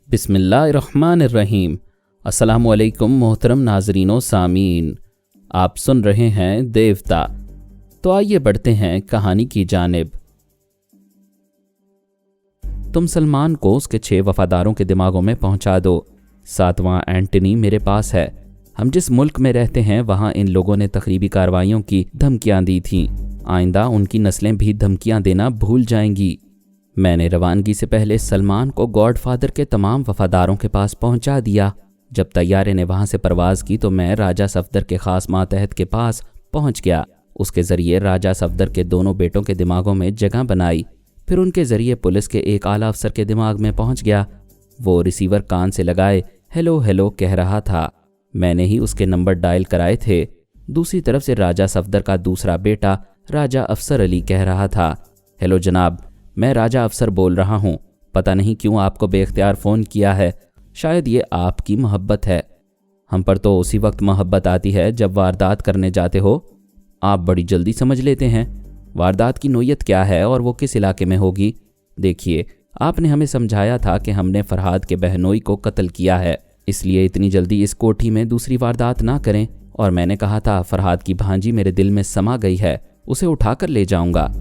बिस्मिल्लाहिर्रहमानिर्रहीम। अस्सलामुअलैकुम मोहतरम नाजरीन व सामीन, आप सुन रहे हैं देवता। तो आइए बढ़ते हैं कहानी की जानिब। तुम सलमान को उसके 6 वफादारों के दिमागों में पहुंचा दो। 7वां एंटनी मेरे पास है। हम जिस मुल्क में रहते हैं वहां इन लोगों ने तकरीबी कार्रवाइयों की धमकियां दी थीं। आइंदा उनकी नस्लें भी धमकियां देना भूल जाएंगी। मैंने रवानगी से पहले सलमान को गॉडफादर के तमाम वफादारों के पास पहुंचा दिया। जब तैयारे ने वहां से परवाज़ की तो मैं राजा सफदर के ख़ास मातहत के पास पहुंच गया। उसके ज़रिए राजा सफदर के दोनों बेटों के दिमागों में जगह बनाई। फिर उनके ज़रिए पुलिस के एक आला अफसर के दिमाग में पहुंच गया। वो रिसीवर कान से लगाए हेलो हेलो कह रहा था। मैंने ही उसके नंबर डायल कराए थे। दूसरी तरफ से राजा सफदर का दूसरा बेटा राजा अफसर अली कह रहा था, हेलो जनाब, मैं राजा अफसर बोल रहा हूँ। पता नहीं क्यों आपको बेख्तियार फ़ोन किया है। शायद ये आपकी मोहब्बत है। हम पर तो उसी वक्त मोहब्बत आती है जब वारदात करने जाते हो। आप बड़ी जल्दी समझ लेते हैं। वारदात की नोयत क्या है और वो किस इलाके में होगी। देखिए, आपने हमें समझाया था कि हमने फरहाद के बहनोई को कत्ल किया है, इसलिए इतनी जल्दी इस कोठी में दूसरी वारदात ना करें। और मैंने कहा था फरहाद की भांजी मेरे दिल में समा गई है, उसे उठाकर ले जाऊंगा।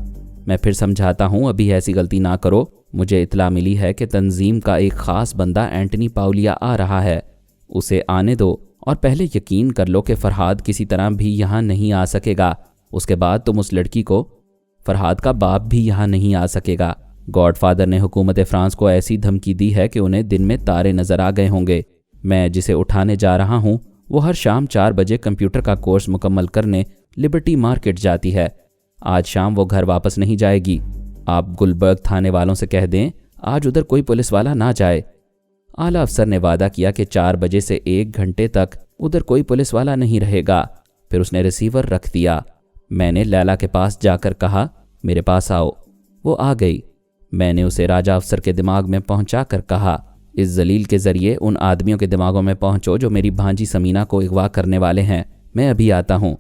मैं फिर समझाता हूँ, अभी ऐसी गलती ना करो। मुझे इत्तला मिली है कि तंजीम का एक ख़ास बंदा एंटनी पाउलिया आ रहा है। उसे आने दो और पहले यकीन कर लो कि फरहाद किसी तरह भी यहाँ नहीं आ सकेगा। उसके बाद तुम उस लड़की को, फरहाद का बाप भी यहाँ नहीं आ सकेगा। गॉडफादर ने हुकूमत फ़्रांस को ऐसी धमकी दी है कि उन्हें दिन में तारे नज़र आ गए होंगे। मैं जिसे उठाने जा रहा हूँ वो हर शाम 4 बजे कंप्यूटर का कोर्स मुकम्मल करने लिबर्टी मार्केट जाती है। आज शाम वो घर वापस नहीं जाएगी। आप गुलबर्ग थाने वालों से कह दें आज उधर कोई पुलिस वाला ना जाए। आला अफसर ने वादा किया कि 4 बजे से 1 घंटे तक उधर कोई पुलिस वाला नहीं रहेगा। फिर उसने रिसीवर रख दिया। मैंने लैला के पास जाकर कहा, मेरे पास आओ। वो आ गई। मैंने उसे राजा अफसर के दिमाग में पहुंचा कर कहा, इस जलील के ज़रिए उन आदमियों के दिमागों में पहुंचो जो मेरी भांजी समीना को अगवा करने वाले हैं। मैं अभी आता हूँ।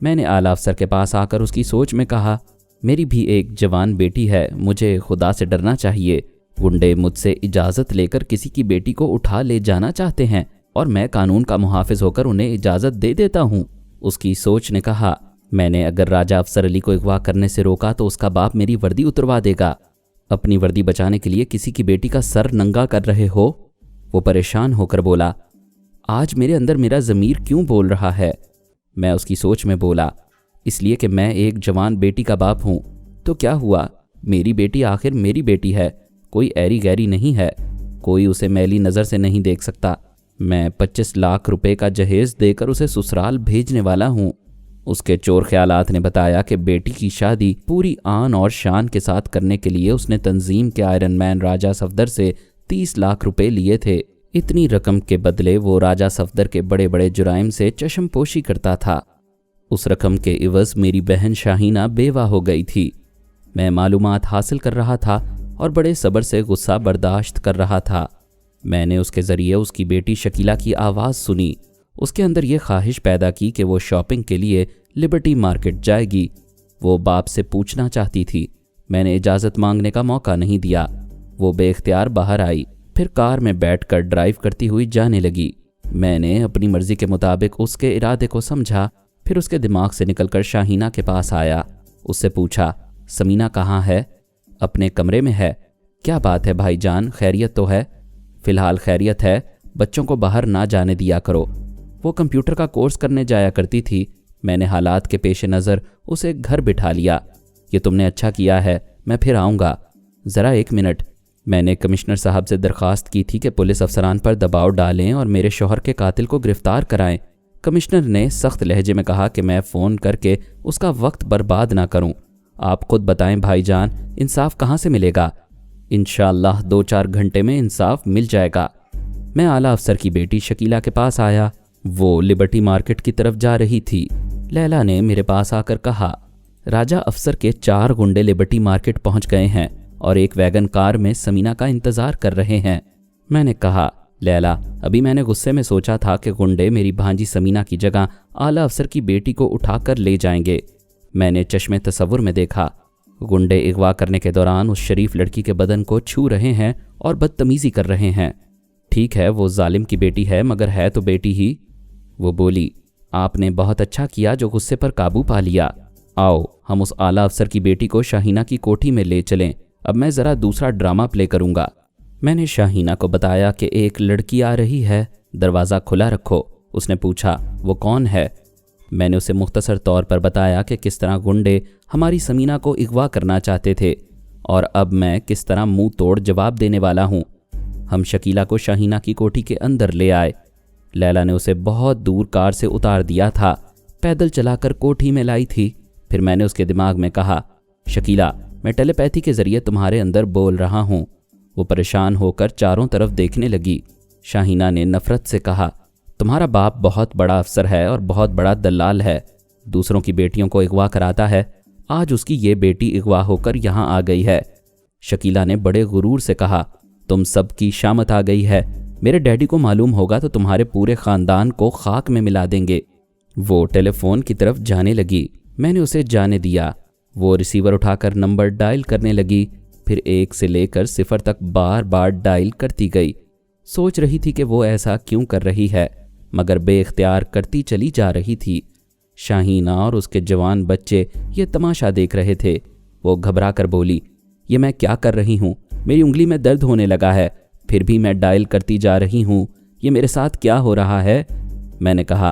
मैंने आला अफसर के पास आकर उसकी सोच में कहा, मेरी भी एक जवान बेटी है, मुझे खुदा से डरना चाहिए। गुंडे मुझसे इजाज़त लेकर किसी की बेटी को उठा ले जाना चाहते हैं और मैं कानून का मुहाफिज होकर उन्हें इजाज़त दे देता हूँ। उसकी सोच ने कहा, मैंने अगर राजा अफसर अली को अगवा करने से रोका तो उसका बाप मेरी वर्दी उतरवा देगा। अपनी वर्दी बचाने के लिए किसी की बेटी का सर नंगा कर रहे हो। वो परेशान होकर बोला, आज मेरे अंदर मेरा ज़मीर क्यों बोल रहा है। मैं उसकी सोच में बोला, इसलिए कि मैं एक जवान बेटी का बाप हूँ। तो क्या हुआ, मेरी बेटी आखिर मेरी बेटी है, कोई ऐरी गैरी नहीं है। कोई उसे मैली नज़र से नहीं देख सकता। मैं 25 लाख रुपए का जहेज़ देकर उसे ससुराल भेजने वाला हूँ। उसके चोर ख्यालात ने बताया कि बेटी की शादी पूरी आन और शान के साथ करने के लिए उसने तंजीम के आयरन मैन राजा सफदर से 30 लाख रुपए लिए थे। इतनी रकम के बदले वो राजा सफदर के बड़े बड़े जुराइम से चश्मपोशी करता था। उस रकम के इवज़ मेरी बहन शाहीना बेवा हो गई थी। मैं मालूमात हासिल कर रहा था और बड़े सब्र से गुस्सा बर्दाश्त कर रहा था। मैंने उसके ज़रिए उसकी बेटी शकीला की आवाज़ सुनी। उसके अंदर ये ख्वाहिश पैदा की कि वो शॉपिंग के लिए लिबर्टी मार्केट जाएगी। वो बाप से पूछना चाहती थी। मैंने इजाज़त मांगने का मौका नहीं दिया। वो बेख्तियार बाहर आई, फिर कार में बैठकर ड्राइव करती हुई जाने लगी। मैंने अपनी मर्ज़ी के मुताबिक उसके इरादे को समझा। फिर उसके दिमाग से निकलकर शाहीना के पास आया। उससे पूछा, समीना कहाँ है। अपने कमरे में है। क्या बात है भाईजान, खैरियत तो है। फ़िलहाल खैरियत है, बच्चों को बाहर ना जाने दिया करो। वो कंप्यूटर का कोर्स करने जाया करती थी। मैंने हालात के पेश नज़र उसे घर बिठा लिया। ये तुमने अच्छा किया है, मैं फिर आऊँगा। ज़रा 1 मिनट। मैंने कमिश्नर साहब से दरख्वास्त की थी कि पुलिस अफसरान पर दबाव डालें और मेरे शौहर के कातिल को गिरफ्तार कराएं। कमिश्नर ने सख्त लहजे में कहा कि मैं फ़ोन करके उसका वक्त बर्बाद ना करूं। आप खुद बताएं भाईजान, इंसाफ कहाँ से मिलेगा। इंशाअल्लाह 2-4 घंटे में इंसाफ मिल जाएगा। मैं आला अफसर की बेटी शकीला के पास आया। वो लिबर्टी मार्केट की तरफ जा रही थी। लैला ने मेरे पास आकर कहा, राजा अफसर के 4 गुंडे लिबर्टी मार्केट पहुंच गए हैं और एक वैगन कार में समीना का इंतज़ार कर रहे हैं। मैंने कहा, लैला, अभी मैंने गुस्से में सोचा था कि गुंडे मेरी भांजी समीना की जगह आला अफसर की बेटी को उठाकर ले जाएंगे। मैंने चश्मे तसव्वुर में देखा, गुंडे अगवा करने के दौरान उस शरीफ लड़की के बदन को छू रहे हैं और बदतमीज़ी कर रहे हैं। ٹھیک ہے وہ ظالم کی بیٹی ہے مگر ہے تو بیٹی ہی۔ وہ بولی، آپ نے بہت اچھا کیا جو غصے پر قابو پا لیا۔ آؤ ہم اس اعلیٰ افسر کی بیٹی کو شاہینہ کی کوٹھی میں لے چلیں، اب میں ذرا دوسرا ڈرامہ پلے کروں گا۔ میں نے شاہینہ کو بتایا کہ ایک لڑکی آ رہی ہے، دروازہ کھلا رکھو۔ اس نے پوچھا وہ کون ہے؟ میں نے اسے مختصر طور پر بتایا کہ کس طرح گنڈے ہماری سمینہ کو اغوا کرنا چاہتے تھے اور اب میں کس طرح منہ توڑ جواب دینے والا ہوں۔ ہم شکیلہ کو شاہینہ کی کوٹھی کے اندر لے آئے۔ لیلا نے اسے بہت دور کار سے اتار دیا تھا، پیدل چلا کر کوٹھی میں لائی تھی۔ پھر میں نے اس کے دماغ میں کہا، شکیلہ میں ٹیلی پیتھی کے ذریعے تمہارے اندر بول رہا ہوں۔ وہ پریشان ہو کر چاروں طرف دیکھنے لگی۔ شاہینہ نے نفرت سے کہا، تمہارا باپ بہت بڑا افسر ہے اور بہت بڑا دلال ہے، دوسروں کی بیٹیوں کو اغوا کراتا ہے، آج اس کی یہ بیٹی اغوا ہو کر یہاں آ گئی ہے۔ شکیلہ نے بڑے غرور سے کہا، تم سب کی شامت آ گئی ہے، میرے ڈیڈی کو معلوم ہوگا تو تمہارے پورے خاندان کو خاک میں ملا دیں گے۔ وہ ٹیلی فون کی طرف جانے لگی، میں نے اسے جانے دیا۔ وہ ریسیور اٹھا کر نمبر ڈائل کرنے لگی، پھر 1 سے لے کر 0 تک بار بار ڈائل کرتی گئی۔ سوچ رہی تھی کہ وہ ایسا کیوں کر رہی ہے، مگر بے اختیار کرتی چلی جا رہی تھی۔ شاہینہ اور اس کے جوان بچے یہ تماشا دیکھ رہے تھے۔ وہ گھبرا کر بولی، یہ میں کیا کر رہی ہوں؟ میری انگلی میں درد ہونے لگا ہے، پھر بھی میں ڈائل کرتی جا رہی ہوں، یہ میرے ساتھ کیا ہو رہا ہے؟ میں نے کہا،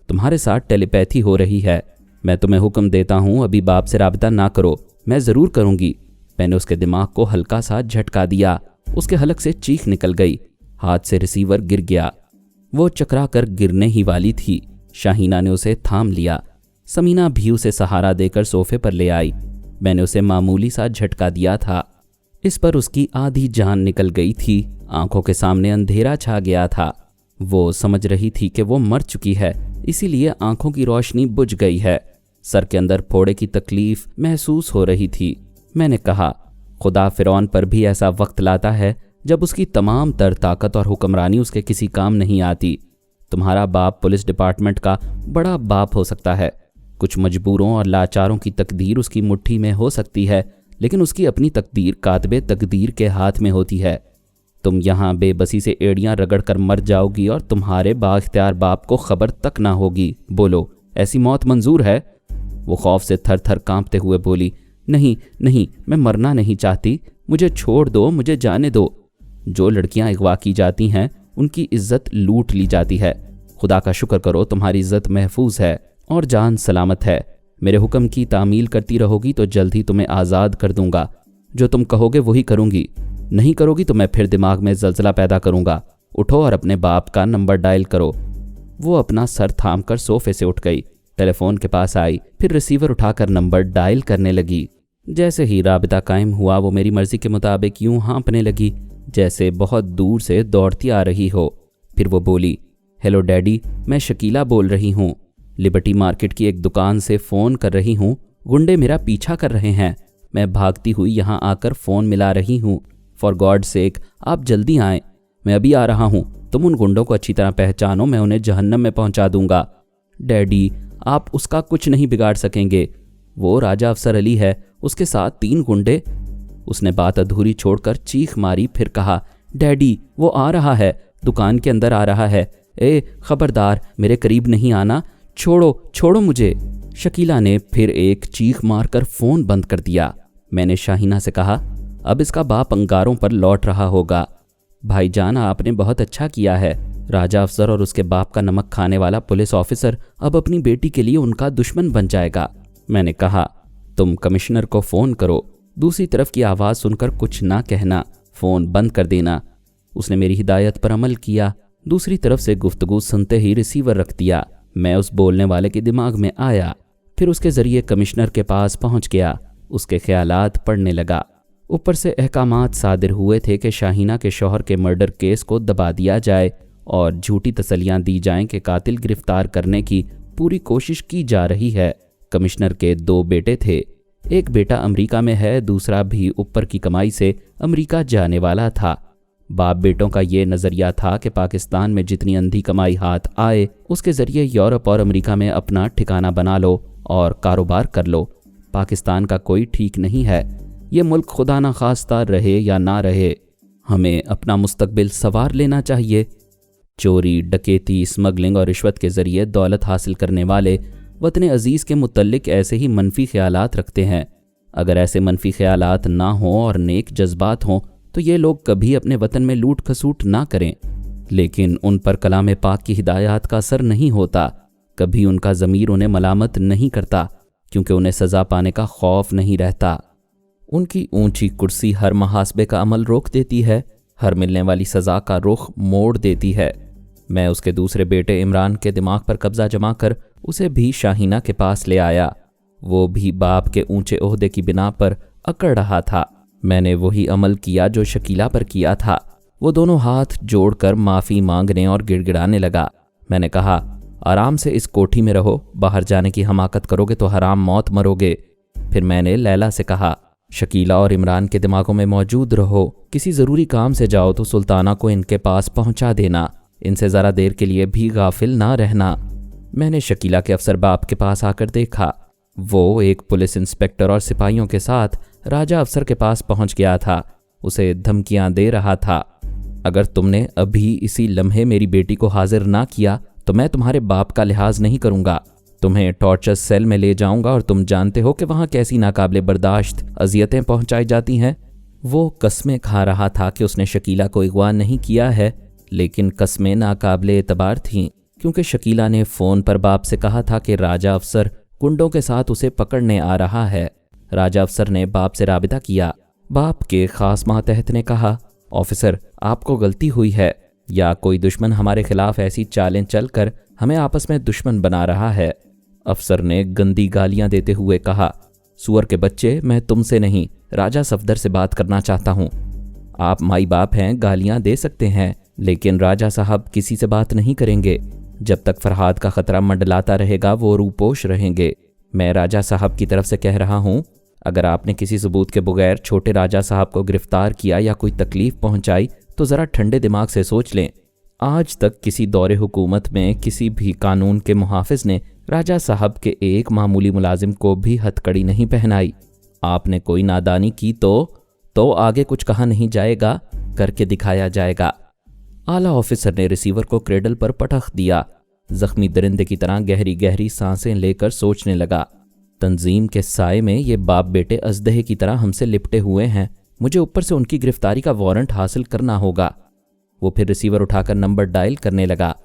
تمہارے ساتھ ٹیلی پیتھی ہو رہی ہے، میں تمہیں حکم دیتا ہوں ابھی باپ سے رابطہ نہ کرو، میں ضرور کروں گی۔ میں نے اس کے دماغ کو ہلکا سا جھٹکا دیا، اس کے حلق سے چیخ نکل گئی، ہاتھ سے ریسیور گر گیا۔ وہ چکرا کر گرنے ہی والی تھی، شاہینہ نے اسے تھام لیا۔ سمینہ بھی اسے سہارا دے کر صوفے پر لے آئی۔ میں نے اسے معمولی سا جھٹکا دیا تھا، اس پر اس کی آدھی جان نکل گئی تھی، آنکھوں کے سامنے اندھیرا چھا گیا تھا۔ وہ سمجھ رہی تھی کہ وہ مر چکی ہے، اسی لیے آنکھوں کی روشنی بجھ گئی ہے، سر کے اندر پھوڑے کی تکلیف محسوس ہو رہی تھی۔ میں نے کہا، خدا فرعون پر بھی ایسا وقت لاتا ہے جب اس کی تمام تر طاقت اور حکمرانی اس کے کسی کام نہیں آتی۔ تمہارا باپ پولیس ڈپارٹمنٹ کا بڑا باپ ہو سکتا ہے، کچھ مجبوروں اور لاچاروں کی تقدیر اس کی مٹھی میں ہو سکتی ہے، لیکن اس کی اپنی تقدیر کاتب تقدیر کے ہاتھ میں ہوتی ہے۔ تم یہاں بے بسی سے ایڑیاں رگڑ کر مر جاؤ گی اور تمہارے با اختیار باپ کو خبر تک نہ ہوگی۔ بولو، ایسی موت منظور ہے؟ وہ خوف سے تھر تھر کانپتے ہوئے بولی، نہیں، میں مرنا نہیں چاہتی، مجھے چھوڑ دو، مجھے جانے دو۔ جو لڑکیاں اغوا کی جاتی ہیں ان کی عزت لوٹ لی جاتی ہے، خدا کا شکر کرو تمہاری عزت محفوظ ہے اور جان سلامت ہے۔ میرے حکم کی تعمیل کرتی رہو گی تو جلد ہی تمہیں آزاد کر دوں گا، جو تم کہو گے وہی کروں گی، نہیں کرو گی تو میں پھر دماغ میں زلزلہ پیدا کروں گا۔ اٹھو اور اپنے باپ کا نمبر ڈائل کرو۔ وہ اپنا سر تھام کر صوفے سے اٹھ گئی، ٹیلی فون کے پاس آئی، پھر ریسیور اٹھا کر نمبر ڈائل کرنے لگی۔ جیسے ہی رابطہ قائم ہوا وہ میری مرضی کے مطابق یوں ہانپنے لگی جیسے بہت دور سے دوڑتی آ رہی ہو۔ پھر وہ بولی، ہیلو ڈیڈی، میں شکیلہ بول رہی ہوں، لبرٹی مارکیٹ کی ایک دکان سے فون کر رہی ہوں، گنڈے میرا پیچھا کر رہے ہیں، میں بھاگتی ہوئی یہاں آ کر فون ملا رہی ہوں، فار گاڈ سیک آپ جلدی آئیں، میں ابھی آ رہا ہوں، تم ان گنڈوں کو اچھی طرح پہچانو، میں انہیں جہنم میں پہنچا دوں گا۔ ڈیڈی آپ اس کا کچھ نہیں بگاڑ سکیں گے، وہ راجہ افسر علی ہے، اس کے ساتھ 3 گنڈے۔ اس نے بات ادھوری چھوڑ کر چیخ ماری، پھر کہا، ڈیڈی وہ آ رہا ہے، دکان کے اندر آ رہا ہے، اے خبردار میرے قریب نہیں آنا، چھوڑو مجھے۔ شکیلہ نے پھر ایک چیخ مار کر فون بند کر دیا۔ میں نے شاہینہ سے کہا، اب اس کا باپ انگاروں پر لوٹ رہا ہوگا۔ بھائی جان آپ نے بہت اچھا کیا ہے، راجہ افسر اور اس کے باپ کا نمک کھانے والا پولیس آفیسر اب اپنی بیٹی کے لیے ان کا دشمن بن جائے گا۔ میں نے کہا، تم کمشنر کو فون کرو، دوسری طرف کی آواز سن کر کچھ نہ کہنا، فون بند کر دینا۔ اس نے میری ہدایت پر عمل کیا، دوسری طرف سے گفتگو سنتے ہی ریسیور رکھ دیا۔ میں اس بولنے والے کے دماغ میں آیا، پھر اس کے ذریعے کمشنر کے پاس پہنچ گیا، اس کے خیالات پڑھنے لگا۔ اوپر سے احکامات صادر ہوئے تھے کہ شاہینہ کے شوہر کے مرڈر کیس کو دبا دیا جائے اور جھوٹی تسلیاں دی جائیں کہ قاتل گرفتار کرنے کی پوری کوشش کی جا رہی ہے۔ کمشنر کے 2 بیٹے تھے، ایک بیٹا امریکہ میں ہے، دوسرا بھی اوپر کی کمائی سے امریکہ جانے والا تھا۔ باپ بیٹوں کا یہ نظریہ تھا کہ پاکستان میں جتنی اندھی کمائی ہاتھ آئے اس کے ذریعے یورپ اور امریکہ میں اپنا ٹھکانہ بنا لو اور کاروبار کر لو۔ پاکستان کا کوئی ٹھیک نہیں ہے، یہ ملک خدا نہ خواستہ رہے یا نہ رہے۔ हमें अपना मुस्तकबिल संवार लेना चाहिए। चोरी, डकैती, स्मगलिंग और रिश्वत के ज़रिए दौलत हासिल करने वाले वतन अजीज़ के मुतल्लिक ऐसे ही मनफी ख्यालात रखते हैं। अगर ऐसे मनफी ख्यालात ना हों और नेक जज्बात हों तो ये लोग कभी अपने वतन में लूट खसूट ना करें। लेकिन उन पर कलाम पाक की हिदायत का असर नहीं होता। कभी उनका ज़मीर उन्हें मलामत नहीं करता, क्योंकि उन्हें सज़ा पाने का खौफ नहीं रहता। उनकी ऊंची कुर्सी हर मुहासबे का अमल रोक देती है, हर मिलने वाली सज़ा का रुख मोड़ देती है। मैं उसके दूसरे बेटे इमरान के दिमाग पर कब्जा जमा कर उसे भी शाहीना के पास ले आया। वो भी बाप के ऊंचे ओहदे की बिना पर अकड़ रहा था। मैंने वही अमल किया जो शकीला पर किया था। वो दोनों हाथ जोड़कर माफ़ी मांगने और गिड़गिड़ाने लगा। मैंने कहा, आराम से इस कोठी में रहो, बाहर जाने की हमाकत करोगे तो हराम मौत मरोगे। फिर मैंने लैला से कहा, शकीला और इमरान के दिमागों में मौजूद रहो, किसी ज़रूरी काम से जाओ तो सुल्ताना को इनके पास पहुंचा देना, इनसे ज़रा देर के लिए भी गाफिल ना रहना। मैंने शकीला के अफसर बाप के पास आकर देखा। वो एक पुलिस इंस्पेक्टर और सिपाहियों के साथ राजा अफसर के पास पहुंच गया था। उसे धमकियां दे रहा था, अगर तुमने अभी इसी लम्हे मेरी बेटी को हाजिर ना किया तो मैं तुम्हारे बाप का लिहाज नहीं करूंगा। तुम्हें टॉर्चर सेल में ले जाऊंगा और तुम जानते हो कि वहां कैसी नाकाबिले बर्दाश्त अजियतें पहुंचाई जाती हैं। वो कस्में खा रहा था कि उसने शकीला को अगवा नहीं किया है, लेकिन कस्में नाकाबिले एतबार थीं, क्योंकि शकीला ने फ़ोन पर बाप से कहा था कि राजा अफसर गुंडों के साथ उसे पकड़ने आ रहा है। राजा अफसर ने बाप से राबिता किया। बाप के खास मातहत ने कहा, ऑफिसर, आपको गलती हुई है, या कोई दुश्मन हमारे खिलाफ ऐसी चालें चलकर हमें आपस में दुश्मन बना रहा है। अफसर ने गंदी गालियां देते हुए कहा, सुअर के बच्चे, मैं तुमसे नहीं राजा सफदर से बात करना चाहता हूँ। आप माई बाप हैं, गालियां दे सकते हैं, लेकिन राजा साहब किसी से बात नहीं करेंगे। जब तक फरहाद का खतरा मंडलाता रहेगा वो रूपोश रहेंगे। मैं राजा साहब की तरफ से कह रहा हूँ, अगर आपने किसी सबूत के बगैर छोटे राजा साहब को गिरफ्तार किया या कोई तकलीफ पहुंचाई तो ज़रा ठंडे दिमाग से सोच लें। आज तक किसी दौरे हुकूमत में किसी भी कानून के मुहाफिज ने राजा साहब के एक मामूली मुलाजिम को भी हथकड़ी नहीं पहनाई। आपने कोई नादानी की तो आगे कुछ कहा नहीं जाएगा, करके दिखाया जाएगा। आला ऑफिसर ने रिसीवर को क्रेडल पर पटख दिया। जख्मी दरिंदे की तरह गहरी गहरी सांसें लेकर सोचने लगा। तंजीम के साए में ये बाप बेटे अजदहे की तरह हमसे लिपटे हुए हैं। मुझे ऊपर से उनकी गिरफ्तारी का वारंट हासिल करना होगा। वो फिर रिसीवर उठाकर नंबर डायल करने लगा।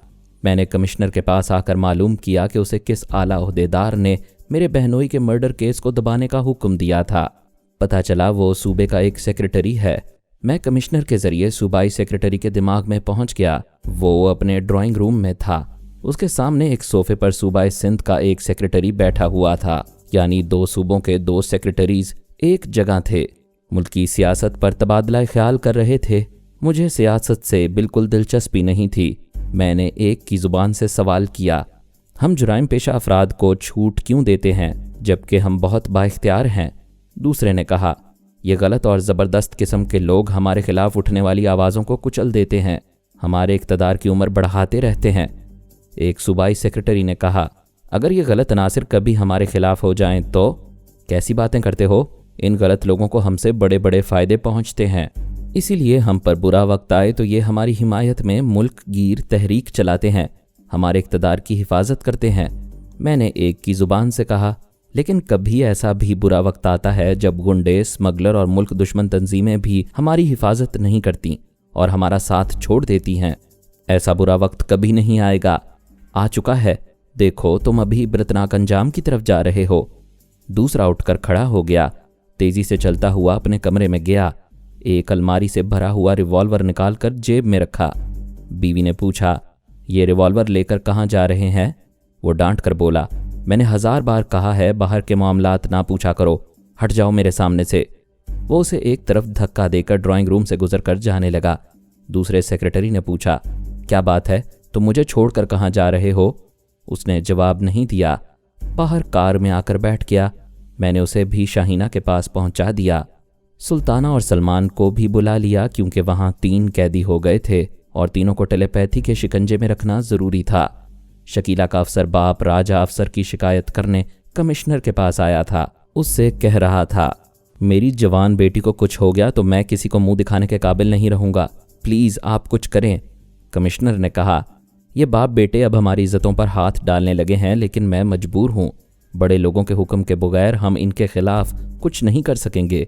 मैंने कमिश्नर के पास आकर मालूम किया कि उसे किस आला ओहदेदार ने मेरे बहनोई के मर्डर केस को दबाने का हुक्म दिया था। पता चला वो सूबे का एक सेक्रेटरी है। मैं कमिश्नर के ज़रिए सूबाई सेक्रेटरी के दिमाग में पहुंच गया। वो अपने ड्राइंग रूम में था। उसके सामने एक सोफे पर सूबाई सिंध का एक सेक्रेटरी बैठा हुआ था, यानी 2 सूबों के 2 सेक्रेटरीज एक जगह थे। मुल्की सियासत पर तबादला ख्याल कर रहे थे। मुझे सियासत से बिल्कुल दिलचस्पी नहीं थी। मैंने एक की ज़ुबान से सवाल किया, हम जुराइम पेशा अफराद को छूट क्यों देते हैं जबकि हम बहुत बाइख्तियार हैं? दूसरे ने कहा, ये गलत और ज़बरदस्त किस्म के लोग हमारे खिलाफ उठने वाली आवाज़ों को कुचल देते हैं, हमारे इक़्तिदार की उम्र बढ़ाते रहते हैं। एक सूबाई सेक्रेटरी ने कहा, अगर ये गलत अनासिर कभी हमारे खिलाफ हो जाएं तो? कैसी बातें करते हो? इन गलत लोगों को हमसे बड़े बड़े फ़ायदे पहुंचते हैं, इसीलिए हम पर बुरा वक्त आए तो ये हमारी हिमायत में मुल्क गिर तहरीक चलाते हैं, हमारे इक़्तिदार की हिफाजत करते हैं। मैंने एक की ज़ुबान से कहा, लेकिन कभी ऐसा भी बुरा वक्त आता है जब गुंडे, स्मगलर और मुल्क दुश्मन तंजीमें भी हमारी हिफाजत नहीं करती और हमारा साथ छोड़ देती हैं। ऐसा बुरा वक्त कभी नहीं आएगा, आ चुका है। देखो, तुम अभी इबरतनाक अंजाम की तरफ जा रहे हो। दूसरा उठकर खड़ा हो गया, तेज़ी से चलता हुआ अपने कमरे में गया। एक अलमारी से भरा हुआ रिवॉल्वर निकालकर जेब में रखा। बीवी ने पूछा, ये रिवॉल्वर लेकर कहाँ जा रहे हैं? वो डांट कर बोला, मैंने 1000 बार कहा है बाहर के मामलात ना पूछा करो, हट जाओ मेरे सामने से। वो उसे एक तरफ धक्का देकर ड्राइंग रूम से गुजर कर जाने लगा। दूसरे सेक्रेटरी ने पूछा, क्या बात है, तुम मुझे छोड़कर कहाँ जा रहे हो? उसने जवाब नहीं दिया। बाहर कार में आकर बैठ गया। मैंने उसे भी शाहीना के पास पहुंचा दिया। सुल्ताना और सलमान को भी बुला लिया क्योंकि वहां 3 कैदी हो गए थे और तीनों को टेलीपैथी के शिकंजे में रखना ज़रूरी था। शकीला का अफसर बाप राजा अफसर की शिकायत करने कमिश्नर के पास आया था। उससे कह रहा था, میری जवान बेटी को कुछ हो गया तो मैं किसी को मुंह दिखाने के काबिल नहीं रहूँगा। प्लीज़ आप कुछ करें, कमिश्नर ने कहा। ये बाप बेटे अब हमारी इज्जतों पर हाथ डालने लगे हैं, लेकिन मैं मजबूर हूँ। बड़े लोगों के हुक्म के बगैर हम इनके खिलाफ कुछ नहीं कर सकेंगे।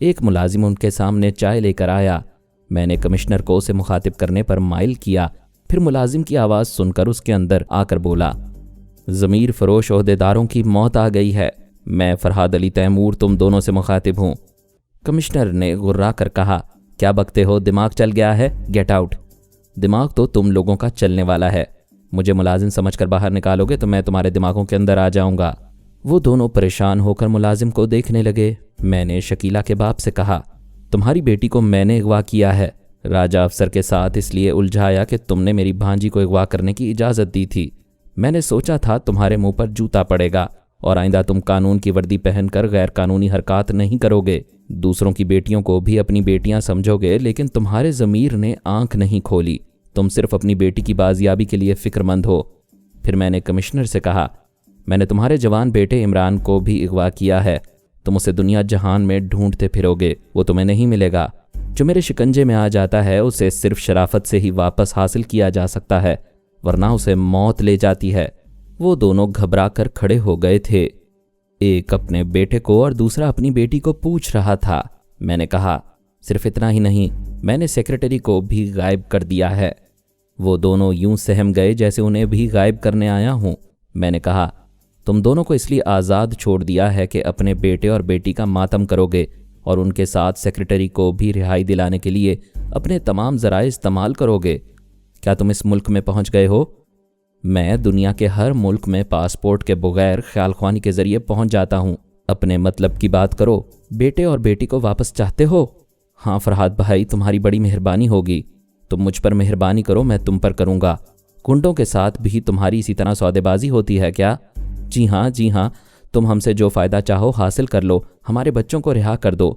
एक मुलाजिम उनके सामने चाय लेकर आया। मैंने कमिश्नर को उसे मुखातिब करने पर माइल किया, फिर मुलाजिम की आवाज़ सुनकर उसके अंदर आकर बोला, ज़मीर फरोश ओहदेदारों की मौत आ गई है। मैं फरहाद अली तैमूर तुम दोनों से मुखातिब हूँ। कमिश्नर ने गुर्रा कर कहा, क्या बकते हो, दिमाग चल गया है, गेट आउट। दिमाग तो तुम लोगों का चलने वाला है। मुझे मुलाजिम समझकर बाहर निकालोगे तो मैं तुम्हारे दिमागों के अंदर आ जाऊंगा। वो दोनों परेशान होकर मुलाजिम को देखने लगे। मैंने शकीला के बाप से कहा, तुम्हारी बेटी को मैंने अगवा किया है। राजा अफसर के साथ इसलिए उलझाया कि तुमने मेरी भांजी को अगवा करने की इजाज़त दी थी। मैंने सोचा था तुम्हारे मुंह पर जूता पड़ेगा और आइंदा तुम कानून की वर्दी पहनकर गैर कानूनी हरकत नहीं करोगे। दूसरों की बेटियों को भी अपनी बेटियां समझोगे, लेकिन तुम्हारे ज़मीर ने आंख नहीं खोली। तुम सिर्फ अपनी बेटी की बाजियाबी के लिए फ़िक्रमंद हो। फिर मैंने कमिश्नर से कहा, मैंने तुम्हारे जवान बेटे इमरान को भी अगवा किया है। तुम उसे दुनिया जहान में ढूंढते फिरोगे, वो तुम्हें नहीं मिलेगा। जो मेरे शिकंजे में आ जाता है उसे सिर्फ शराफत से ही वापस हासिल किया जा सकता है, वरना उसे मौत ले जाती है। वो दोनों घबरा कर खड़े हो गए थे। एक अपने बेटे को और दूसरा अपनी बेटी को पूछ रहा था। मैंने कहा, सिर्फ इतना ही नहीं, मैंने सेक्रेटरी को भी गायब कर दिया है। वो दोनों यूं सहम गए जैसे उन्हें भी गायब करने आया हूँ। मैंने कहा, तुम दोनों को इसलिए आज़ाद छोड़ दिया है कि अपने बेटे और बेटी का मातम करोगे और उनके साथ सेक्रेटरी को भी रिहाई दिलाने के लिए अपने तमाम ज़राए इस्तेमाल करोगे। क्या तुम इस मुल्क में पहुँच गए हो? मैं दुनिया के हर मुल्क में पासपोर्ट के बगैर ख्याल ख्वानी के ज़रिए पहुँच जाता हूँ। अपने मतलब की बात करो। बेटे और बेटी को वापस चाहते हो? हाँ फरहाद भाई, तुम्हारी बड़ी मेहरबानी होगी। तुम मुझ पर मेहरबानी करो, मैं तुम पर करूँगा। गुंडों के साथ भी तुम्हारी इसी तरह सौदेबाजी होती है क्या? जी हाँ, तुम हमसे जो फ़ायदा चाहो हासिल कर लो, हमारे बच्चों को रिहा कर दो।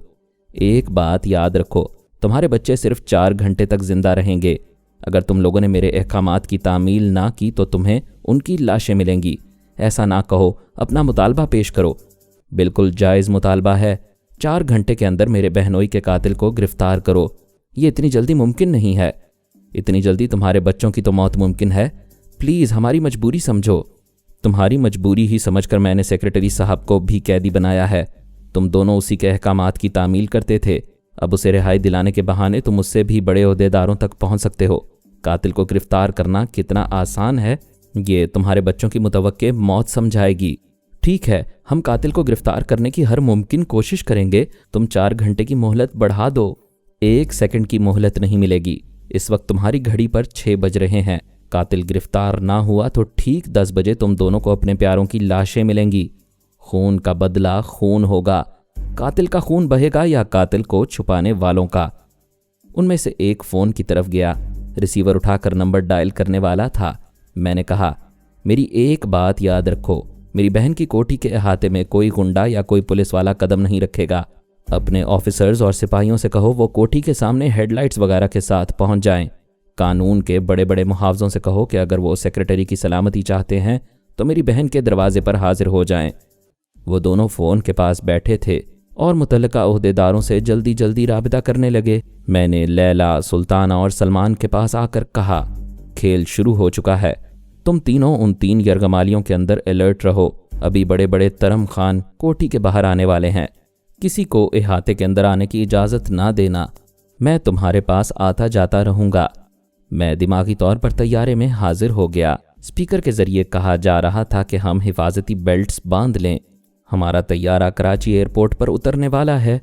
एक बात याद रखो, तुम्हारे बच्चे सिर्फ 4 घंटे तक जिंदा रहेंगे। अगर तुम लोगों ने मेरे अहकामात की तामील ना की तो तुम्हें उनकी लाशें मिलेंगी। ऐसा ना कहो, अपना मुतालबा पेश करो। बिल्कुल जायज़ मुतालबा है। 4 घंटे के अंदर मेरे बहनोई के कातिल को गिरफ्तार करो। ये इतनी जल्दी मुमकिन नहीं है। इतनी जल्दी तुम्हारे बच्चों की तो मौत मुमकिन है। प्लीज़ हमारी मजबूरी समझो। तुम्हारी मजबूरी ही समझकर मैंने सेक्रेटरी साहब को भी कैदी बनाया है। तुम दोनों उसी के अहकामात की तामील करते थे। अब उसे रिहाई दिलाने के बहाने तुम उससे भी बड़े ओहदेदारों तक पहुंच सकते हो। कातिल को गिरफ्तार करना कितना आसान है, ये तुम्हारे बच्चों की मुतवक्के मौत समझाएगी। ठीक है, हम कातिल को गिरफ्तार करने की हर मुमकिन कोशिश करेंगे। तुम 4 घंटे की मोहलत बढ़ा दो। 1 सेकंड की मोहलत नहीं मिलेगी। इस वक्त तुम्हारी घड़ी पर 6 बज रहे हैं। कातिल गिरफ्तार ना हुआ तो ठीक 10 बजे तुम दोनों को अपने प्यारों की लाशें मिलेंगी। खून का बदला खून होगा। कातिल का खून बहेगा या कातिल को छुपाने वालों का। उनमें से एक फ़ोन की तरफ गया। रिसीवर उठाकर नंबर डायल करने वाला था। मैंने कहा, मेरी एक बात याद रखो, मेरी बहन की कोठी के अहाते में कोई गुंडा या कोई पुलिस वाला कदम नहीं रखेगा। अपने ऑफिसर्स और सिपाहियों से कहो वो कोठी के सामने हेडलाइट्स वगैरह के साथ पहुंच जाएं। कानून के बड़े बड़े मुहावजों से कहो कि अगर वो सेक्रेटरी की सलामती चाहते हैं तो मेरी बहन के दरवाजे पर हाजिर हो जाएं। वो दोनों फ़ोन के पास बैठे थे और मुतल्लिका ओहदेदारों से जल्दी जल्दी राबिता करने लगे। मैंने लैला, सुल्ताना और सलमान के पास आकर कहा, खेल शुरू हो चुका है। तुम तीनों उन 3 यरगमालियों के अंदर अलर्ट रहो। अभी बड़े बड़े तरम खान कोठी के बाहर आने वाले हैं। किसी को इहाते के अंदर आने की इजाज़त ना देना। मैं तुम्हारे पास आता जाता रहूँगा। मैं दिमागी तौर पर तैयारे में हाजिर हो गया। स्पीकर के ज़रिए कहा जा रहा था कि हम हिफाजती बेल्ट्स बांध लें। हमारा तैयारा कराची एयरपोर्ट पर उतरने वाला है।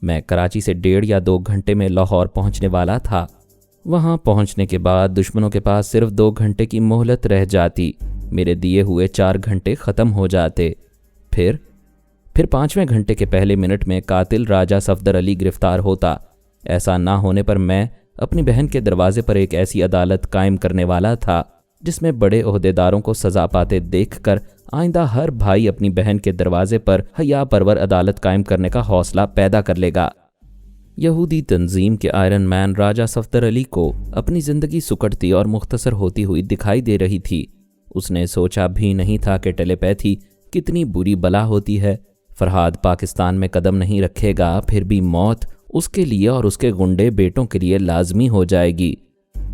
मैं कराची से 1.5 या 2 घंटे में लाहौर पहुंचने वाला था। वहां पहुंचने के बाद दुश्मनों के पास सिर्फ 2 घंटे की मोहलत रह जाती। मेरे दिए हुए 4 घंटे ख़त्म हो जाते। फिर 5वें घंटे के पहले मिनट में कातिल राजा सफदर अली गिरफ्तार होता। ऐसा ना होने पर मैं अपनी बहन के दरवाजे पर एक ऐसी अदालत कायम करने वाला था जिसमें बड़े ओहदेदारों को सज़ा पाते देखकर आइंदा हर भाई अपनी बहन के दरवाजे पर हया परवर अदालत कायम करने का हौसला पैदा कर लेगा। यहूदी तंजीम के आयरन मैन राजा सफदर अली को अपनी ज़िंदगी सुकड़ती और मुख्तसर होती हुई दिखाई दे रही थी। उसने सोचा भी नहीं था कि टेलीपैथी कितनी बुरी बला होती है। فرحاد پاکستان میں قدم نہیں رکھے گا پھر بھی موت اس کے لیے اور اس کے گنڈے بیٹوں کے لیے لازمی ہو جائے گی۔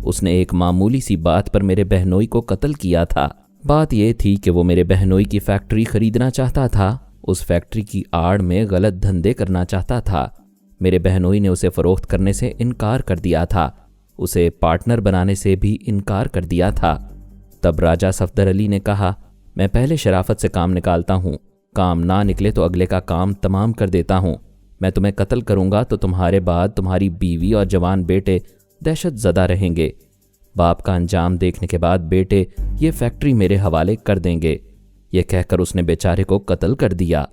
اس نے ایک معمولی سی بات پر میرے بہنوئی کو قتل کیا تھا۔ بات یہ تھی کہ وہ میرے بہنوئی کی فیکٹری خریدنا چاہتا تھا، اس فیکٹری کی آڑ میں غلط دھندے کرنا چاہتا تھا۔ میرے بہنوئی نے اسے فروخت کرنے سے انکار کر دیا تھا، اسے پارٹنر بنانے سے بھی انکار کر دیا تھا۔ تب راجہ صفدر علی نے کہا، میں پہلے شرافت سے کام نکالتا ہوں، کام نہ نکلے تو اگلے کا کام تمام کر دیتا ہوں۔ میں تمہیں قتل کروں گا تو تمہارے بعد تمہاری بیوی اور جوان بیٹے دہشت زدہ رہیں گے۔ باپ کا انجام دیکھنے کے بعد بیٹے یہ فیکٹری میرے حوالے کر دیں گے۔ یہ کہہ کر اس نے بیچارے کو قتل کر دیا۔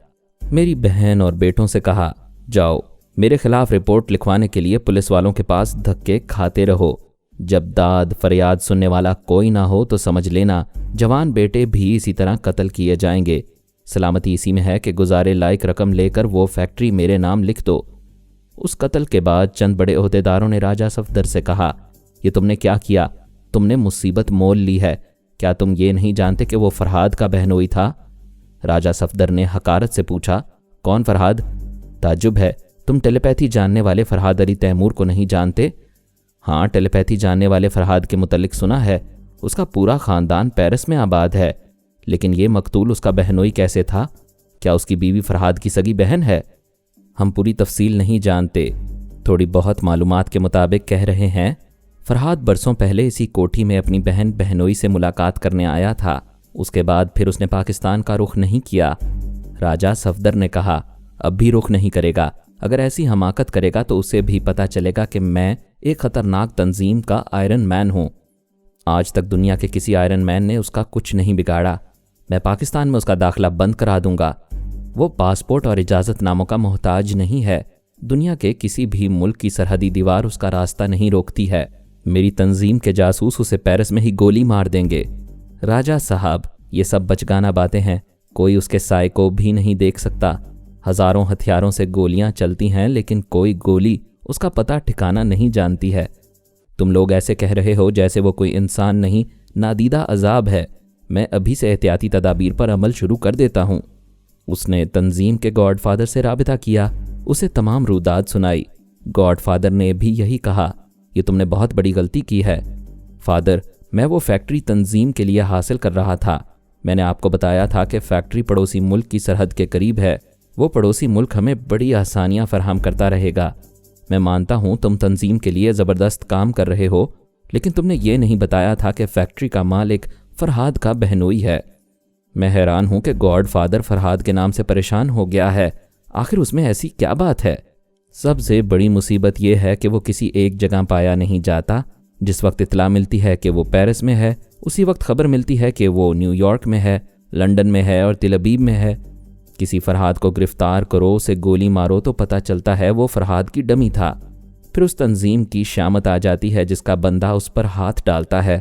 میری بہن اور بیٹوں سے کہا، جاؤ میرے خلاف رپورٹ لکھوانے کے لیے پولیس والوں کے پاس دھکے کھاتے رہو۔ جب داد فریاد سننے والا کوئی نہ ہو تو سمجھ لینا جوان بیٹے بھی اسی طرح قتل کیے جائیں گے۔ سلامتی اسی میں ہے کہ گزارے لائق رقم لے کر وہ فیکٹری میرے نام لکھ دو۔ اس قتل کے بعد چند بڑے عہدیداروں نے راجہ صفدر سے کہا، یہ تم نے کیا کیا؟ تم نے مصیبت مول لی ہے۔ کیا تم یہ نہیں جانتے کہ وہ فرحاد کا بہنوئی تھا؟ راجہ صفدر نے حقارت سے پوچھا، کون فرحاد؟ تعجب ہے، تم ٹیلی پیتھی جاننے والے فرحاد علی تیمور کو نہیں جانتے؟ ہاں، ٹیلی پیتھی جاننے والے فرحاد کے متعلق سنا ہے، اس کا پورا خاندان پیرس میں آباد ہے، لیکن یہ مقتول اس کا بہنوئی کیسے تھا؟ کیا اس کی بیوی فرحاد کی سگی بہن ہے؟ ہم پوری تفصیل نہیں جانتے، تھوڑی بہت معلومات کے مطابق کہہ رہے ہیں فرحاد برسوں پہلے اسی کوٹھی میں اپنی بہن بہنوئی سے ملاقات کرنے آیا تھا، اس کے بعد پھر اس نے پاکستان کا رخ نہیں کیا۔ راجہ صفدر نے کہا، اب بھی رخ نہیں کرے گا، اگر ایسی حماقت کرے گا تو اسے بھی پتہ چلے گا کہ میں ایک خطرناک تنظیم کا آئرن مین ہوں۔ آج تک دنیا کے کسی آئرن مین نے اس کا کچھ نہیں بگاڑا۔ میں پاکستان میں اس کا داخلہ بند کرا دوں گا۔ وہ پاسپورٹ اور اجازت ناموں کا محتاج نہیں ہے، دنیا کے کسی بھی ملک کی سرحدی دیوار اس کا راستہ نہیں روکتی ہے۔ میری تنظیم کے جاسوس اسے پیرس میں ہی گولی مار دیں گے۔ راجہ صاحب، یہ سب بچگانہ باتیں ہیں، کوئی اس کے سائے کو بھی نہیں دیکھ سکتا۔ ہزاروں ہتھیاروں سے گولیاں چلتی ہیں لیکن کوئی گولی اس کا پتہ ٹھکانہ نہیں جانتی ہے۔ تم لوگ ایسے کہہ رہے ہو جیسے وہ کوئی انسان نہیں، نادیدہ عذاب ہے۔ میں ابھی سے احتیاطی تدابیر پر عمل شروع کر دیتا ہوں۔ اس نے تنظیم کے گاڈ فادر سے رابطہ کیا، اسے تمام روداد سنائی۔ گاڈ فادر نے بھی یہی کہا، یہ تم نے بہت بڑی غلطی کی ہے فادر، میں وہ فیکٹری تنظیم کے لیے حاصل کر رہا تھا۔ میں نے آپ کو بتایا تھا کہ فیکٹری پڑوسی ملک کی سرحد کے قریب ہے، وہ پڑوسی ملک ہمیں بڑی آسانیاں فراہم کرتا رہے گا۔ میں مانتا ہوں تم تنظیم کے لیے زبردست کام کر رہے ہو، لیکن تم نے یہ نہیں بتایا تھا کہ فیکٹری کا مالک فرحاد کا بہنوئی ہے۔ میں حیران ہوں کہ گاڈ فادر فرحاد کے نام سے پریشان ہو گیا ہے، آخر اس میں ایسی کیا بات ہے؟ سب سے بڑی مصیبت یہ ہے کہ وہ کسی ایک جگہ پایا نہیں جاتا۔ جس وقت اطلاع ملتی ہے کہ وہ پیرس میں ہے، اسی وقت خبر ملتی ہے کہ وہ نیو یارک میں ہے، لندن میں ہے اور تل ابیب میں ہے۔ کسی فرحاد کو گرفتار کرو، اسے گولی مارو تو پتہ چلتا ہے وہ فرحاد کی ڈمی تھا۔ پھر اس تنظیم کی شامت آ جاتی ہے جس کا بندہ اس پر ہاتھ ڈالتا ہے۔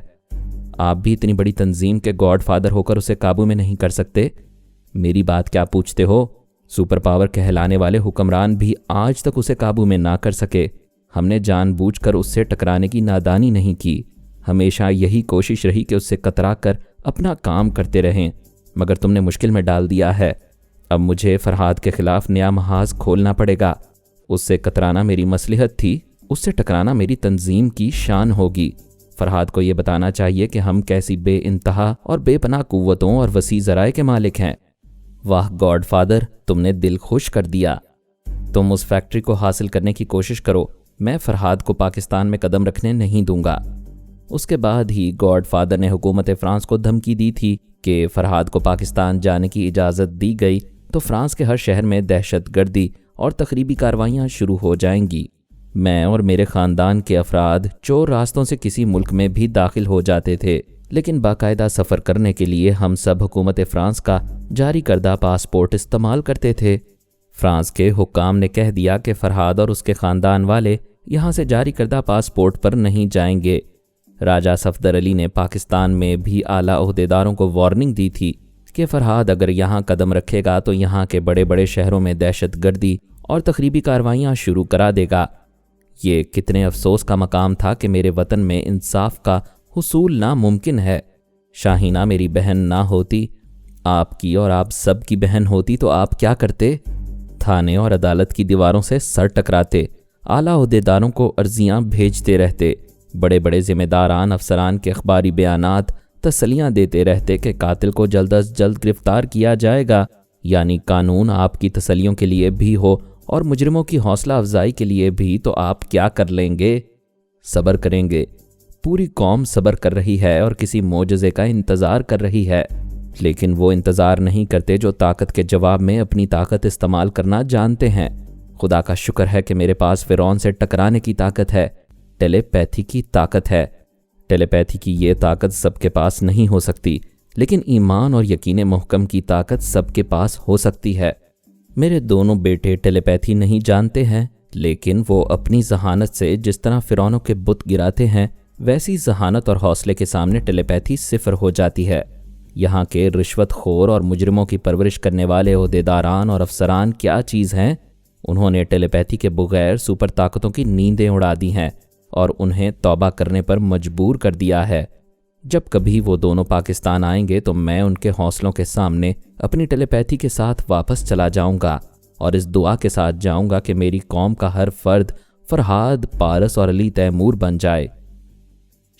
آپ بھی اتنی بڑی تنظیم کے گاڈ فادر ہو کر اسے قابو میں نہیں کر سکتے؟ میری بات کیا پوچھتے ہو؟ سپر پاور کہلانے والے حکمران بھی آج تک اسے قابو میں نہ کر سکے۔ ہم نے جان بوجھ کر اس سے ٹکرانے کی نادانی نہیں کی، ہمیشہ یہی کوشش رہی کہ اس سے کترا کر اپنا کام کرتے رہیں، مگر تم نے مشکل میں ڈال دیا ہے۔ اب مجھے فرحاد کے خلاف نیا محاذ کھولنا پڑے گا۔ اس سے کترانا میری مصلحت تھی، اس سے ٹکرانا میری تنظیم کی شان ہوگی۔ فرحاد کو یہ بتانا چاہیے کہ ہم کیسی بے انتہا اور بے پناہ قوتوں اور وسیع ذرائع کے مالک ہیں۔ واہ گاڈ فادر، تم نے دل خوش کر دیا۔ تم اس فیکٹری کو حاصل کرنے کی کوشش کرو، میں فرحاد کو پاکستان میں قدم رکھنے نہیں دوں گا۔ اس کے بعد ہی گاڈ فادر نے حکومت فرانس کو دھمکی دی تھی کہ فرحاد کو پاکستان جانے کی اجازت دی گئی تو فرانس کے ہر شہر میں دہشت گردی اور تخریبی کارروائیاں شروع ہو جائیں گی۔ میں اور میرے خاندان کے افراد چور راستوں سے کسی ملک میں بھی داخل ہو جاتے تھے، لیکن باقاعدہ سفر کرنے کے لیے ہم سب حکومت فرانس کا جاری کردہ پاسپورٹ استعمال کرتے تھے۔ فرانس کے حکام نے کہہ دیا کہ فرحاد اور اس کے خاندان والے یہاں سے جاری کردہ پاسپورٹ پر نہیں جائیں گے۔ راجہ صفدر علی نے پاکستان میں بھی اعلیٰ عہدیداروں کو وارننگ دی تھی کہ فرحاد اگر یہاں قدم رکھے گا تو یہاں کے بڑے بڑے شہروں میں دہشت گردی اور تخریبی کارروائیاں شروع کرا دے گا۔ یہ کتنے افسوس کا مقام تھا کہ میرے وطن میں انصاف کا حصول ناممکن ہے۔ شاہینہ میری بہن نہ ہوتی، آپ کی اور آپ سب کی بہن ہوتی تو آپ کیا کرتے؟ تھانے اور عدالت کی دیواروں سے سر ٹکراتے، اعلیٰ عہدیداروں کو عرضیاں بھیجتے رہتے، بڑے بڑے ذمہ داران افسران کے اخباری بیانات تسلیاں دیتے رہتے کہ قاتل کو جلد از جلد گرفتار کیا جائے گا، یعنی قانون آپ کی تسلیوں کے لیے بھی ہو اور مجرموں کی حوصلہ افزائی کے لیے بھی، تو آپ کیا کر لیں گے؟ صبر کریں گے۔ پوری قوم صبر کر رہی ہے اور کسی معجزے کا انتظار کر رہی ہے، لیکن وہ انتظار نہیں کرتے جو طاقت کے جواب میں اپنی طاقت استعمال کرنا جانتے ہیں۔ خدا کا شکر ہے کہ میرے پاس فرعون سے ٹکرانے کی طاقت ہے، ٹیلی پیتھی کی طاقت ہے۔ ٹیلی پیتھی کی یہ طاقت سب کے پاس نہیں ہو سکتی، لیکن ایمان اور یقین محکم کی طاقت سب کے پاس ہو سکتی ہے۔ میرے دونوں بیٹے ٹیلی پیتھی نہیں جانتے ہیں، لیکن وہ اپنی ذہانت سے جس طرح فرعونوں کے بت گراتے ہیں، ویسی ذہانت اور حوصلے کے سامنے ٹیلی پیتھی صفر ہو جاتی ہے۔ یہاں کے رشوت خور اور مجرموں کی پرورش کرنے والے عہدیداران اور افسران کیا چیز ہیں؟ انہوں نے ٹیلی پیتھی کے بغیر سپر طاقتوں کی نیندیں اڑا دی ہیں اور انہیں توبہ کرنے پر مجبور کر دیا ہے۔ جب کبھی وہ دونوں پاکستان آئیں گے تو میں ان کے حوصلوں کے سامنے اپنی ٹیلی پیتھی کے ساتھ واپس چلا جاؤں گا اور اس دعا کے ساتھ جاؤں گا کہ میری قوم کا ہر فرد فرہاد، پارس اور علی تیمور بن جائے۔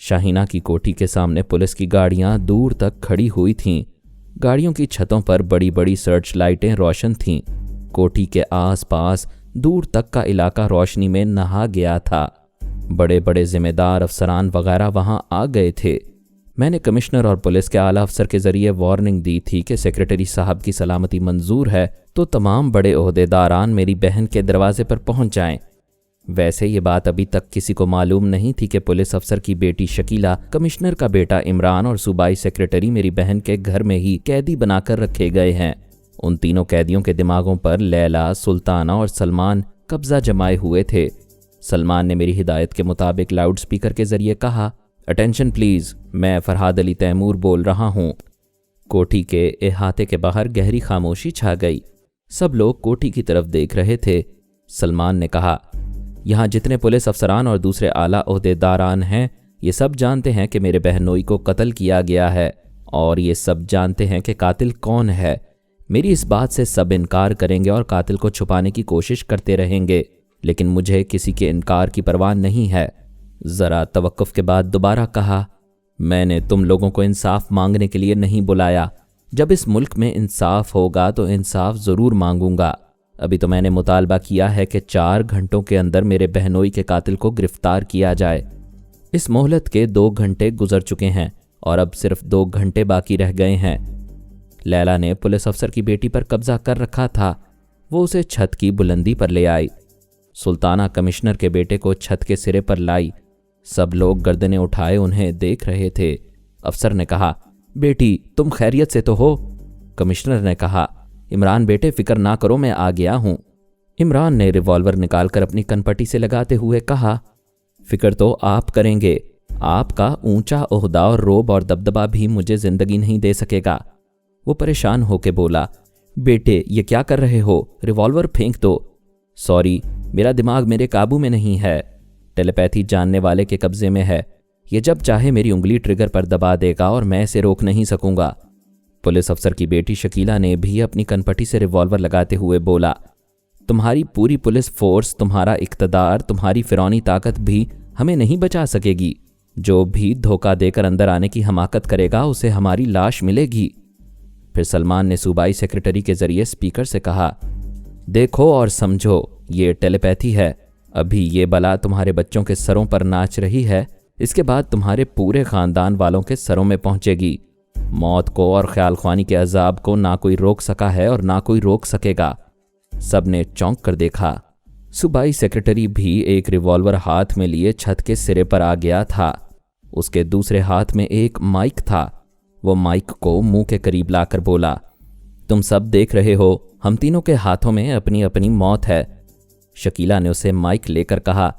شاہینہ کی کوٹھی کے سامنے پولیس کی گاڑیاں دور تک کھڑی ہوئی تھیں۔ گاڑیوں کی چھتوں پر بڑی بڑی سرچ لائٹیں روشن تھیں۔ کوٹھی کے آس پاس دور تک کا علاقہ روشنی میں نہا گیا تھا۔ بڑے بڑے ذمہ دار افسران وغیرہ وہاں آ گئے تھے۔ میں نے کمشنر اور پولیس کے اعلیٰ افسر کے ذریعے وارننگ دی تھی کہ سیکریٹری صاحب کی سلامتی منظور ہے تو تمام بڑے عہدیداران میری بہن کے دروازے پر پہنچ جائیں۔ ویسے یہ بات ابھی تک کسی کو معلوم نہیں تھی کہ پولیس افسر کی بیٹی شکیلہ، کمشنر کا بیٹا عمران اور صوبائی سیکریٹری میری بہن کے گھر میں ہی قیدی بنا کر رکھے گئے ہیں۔ ان تینوں قیدیوں کے دماغوں پر لیلا، سلطانہ اور سلمان قبضہ جمائے ہوئے تھے۔ سلمان نے میری ہدایت کے مطابق لاؤڈ سپیکر کے ذریعے کہا، اٹینشن پلیز، میں فرہاد علی تیمور بول رہا ہوں۔ کوٹھی کے احاطے کے باہر گہری خاموشی چھا گئی۔ سب لوگ کوٹھی کی طرف دیکھ رہے تھے۔ سلمان نے کہا، یہاں جتنے پولیس افسران اور دوسرے اعلیٰ عہدیداران ہیں، یہ سب جانتے ہیں کہ میرے بہنوئی کو قتل کیا گیا ہے اور یہ سب جانتے ہیں کہ قاتل کون ہے۔ میری اس بات سے سب انکار کریں گے اور قاتل کو چھپانے کی کوشش کرتے رہیں گے، لیکن مجھے کسی کے انکار کی پرواہ نہیں ہے۔ ذرا توقف کے بعد دوبارہ کہا، میں نے تم لوگوں کو انصاف مانگنے کے لیے نہیں بلایا۔ جب اس ملک میں انصاف ہوگا تو انصاف ضرور مانگوں گا۔ ابھی تو میں نے مطالبہ کیا ہے کہ 4 گھنٹوں کے اندر میرے بہنوئی کے قاتل کو گرفتار کیا جائے۔ اس مہلت کے 2 گھنٹے گزر چکے ہیں اور اب صرف 2 گھنٹے باقی رہ گئے ہیں۔ لیلا نے پولیس افسر کی بیٹی پر قبضہ کر رکھا تھا، وہ اسے چھت کی بلندی پر لے آئی۔ سلطانہ کمشنر کے بیٹے کو چھت کے سرے پر لائی۔ سب لوگ گردنیں اٹھائے انہیں دیکھ رہے تھے۔ افسر نے کہا، بیٹی تم خیریت سے تو ہو؟ کمشنر نے کہا، عمران بیٹے فکر نہ کرو، میں آ گیا ہوں۔ عمران نے ریوالور نکال کر اپنی کنپٹی سے لگاتے ہوئے کہا، فکر تو آپ کریں گے، آپ کا اونچا عہدہ اور روب اور دبدبہ بھی مجھے زندگی نہیں دے سکے گا۔ وہ پریشان ہو کے بولا، بیٹے یہ کیا کر رہے ہو؟ ریوالور پھینک دو۔ سوری، میرا دماغ میرے قابو میں نہیں ہے، ٹیلی پیتھی جاننے والے کے قبضے میں ہے، یہ جب چاہے میری انگلی ٹریگر پر دبا دے گا اور میں اسے روک نہیں سکوں گا۔ پولیس افسر کی بیٹی شکیلہ نے بھی اپنی کنپٹی سے ریوالور لگاتے ہوئے بولا، تمہاری پوری پولیس فورس، تمہارا اقتدار، تمہاری فرعونی طاقت بھی ہمیں نہیں بچا سکے گی۔ جو بھی دھوکہ دے کر اندر آنے کی حماقت کرے گا اسے ہماری لاش ملے گی۔ پھر سلمان نے صوبائی سیکریٹری کے ذریعے سپیکر سے کہا، دیکھو اور سمجھو، یہ ٹیلی پیتھی ہے۔ ابھی یہ بلا تمہارے بچوں کے سروں پر ناچ رہی ہے، اس کے بعد تمہارے پورے خاندان والوں کے سروں میں پہنچے گی۔ موت کو اور خیال خوانی کے عذاب کو نہ کوئی روک سکا ہے اور نہ کوئی روک سکے گا۔ سب نے چونک کر دیکھا۔ صوبائی سیکریٹری بھی ایک ریوالور ہاتھ میں لیے چھت کے سرے پر آ گیا تھا۔ اس کے دوسرے ہاتھ میں ایک مائک تھا۔ وہ مائک کو منہ کے قریب لا کر بولا، تم سب دیکھ رہے ہو، ہم تینوں کے ہاتھوں میں اپنی اپنی موت ہے۔ شکیلہ نے اسے مائک لے کر کہا،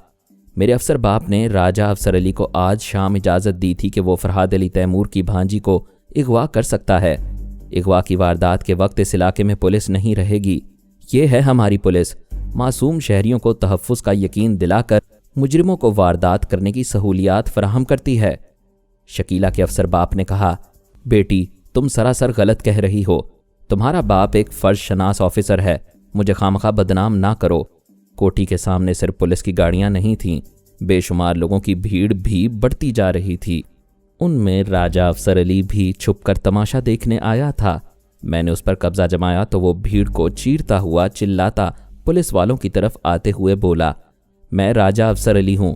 میرے افسر باپ نے راجہ افسر علی کو آج شام اجازت دی تھی کہ وہ فرہاد علی تیمور کی بھانجی کو اغوا کر سکتا ہے۔ اغوا کی واردات کے وقت اس علاقے میں پولیس نہیں رہے گی۔ یہ ہے ہماری پولیس، معصوم شہریوں کو تحفظ کا یقین دلا کر مجرموں کو واردات کرنے کی سہولیات فراہم کرتی ہے۔ شکیلہ کے افسر باپ نے کہا، بیٹی तुम सरासर गलत कह रही हो। तुम्हारा बाप एक फर्ज शनास ऑफिसर है, मुझे खामखा बदनाम ना करो। कोठी के सामने सिर्फ पुलिस की गाड़ियां नहीं थीं, बेशुमार लोगों की भीड़ भी बढ़ती जा रही थी। उनमें राजा अफसर अली भी छुपकर तमाशा देखने आया था। मैंने उस पर कब्जा जमाया तो वो भीड़ को चीरता हुआ चिल्लाता पुलिस वालों की तरफ आते हुए बोला, मैं राजा अफसर अली हूँ।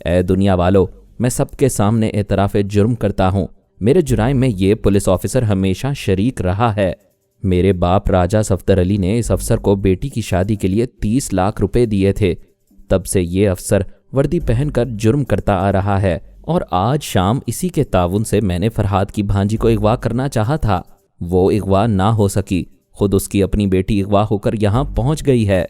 ए दुनिया वालों, मैं सबके सामने एतराफ़ जुर्म करता हूँ, मेरे जुराइम में ये पुलिस ऑफिसर हमेशा शरीक रहा है। मेरे बाप राजा सफदर अली ने इस अफसर को बेटी की शादी के लिए 30 लाख रुपए दिए थे। तब से ये अफसर वर्दी पहनकर जुर्म करता आ रहा है और आज शाम इसी के ताउन से मैंने फरहाद की भांजी को अगवा करना चाहा था। वो अगवा ना हो सकी, खुद उसकी अपनी बेटी अगवा होकर यहां पहुंच गई है।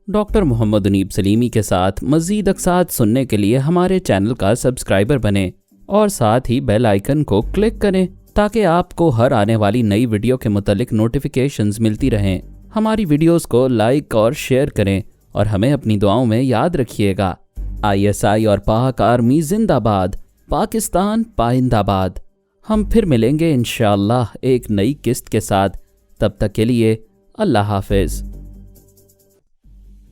डॉक्टर मोहम्मद उनीब सलीमी के साथ मज़ीद अक़सात सुनने के लिए हमारे चैनल का सब्सक्राइबर बनें और साथ ही बेल आइकन को क्लिक करें ताकि आपको हर आने वाली नई वीडियो के मुतालिक नोटिफिकेशंस मिलती रहें। हमारी वीडियोस को लाइक और शेयर करें और हमें अपनी दुआओं में याद रखिएगा। ISI और पाक आर्मी जिंदाबाद, पाकिस्तान पाइंदाबाद। हम फिर मिलेंगे इंशाअल्लाह एक नई किस्त के साथ। तब तक के लिए अल्लाह हाफिज़।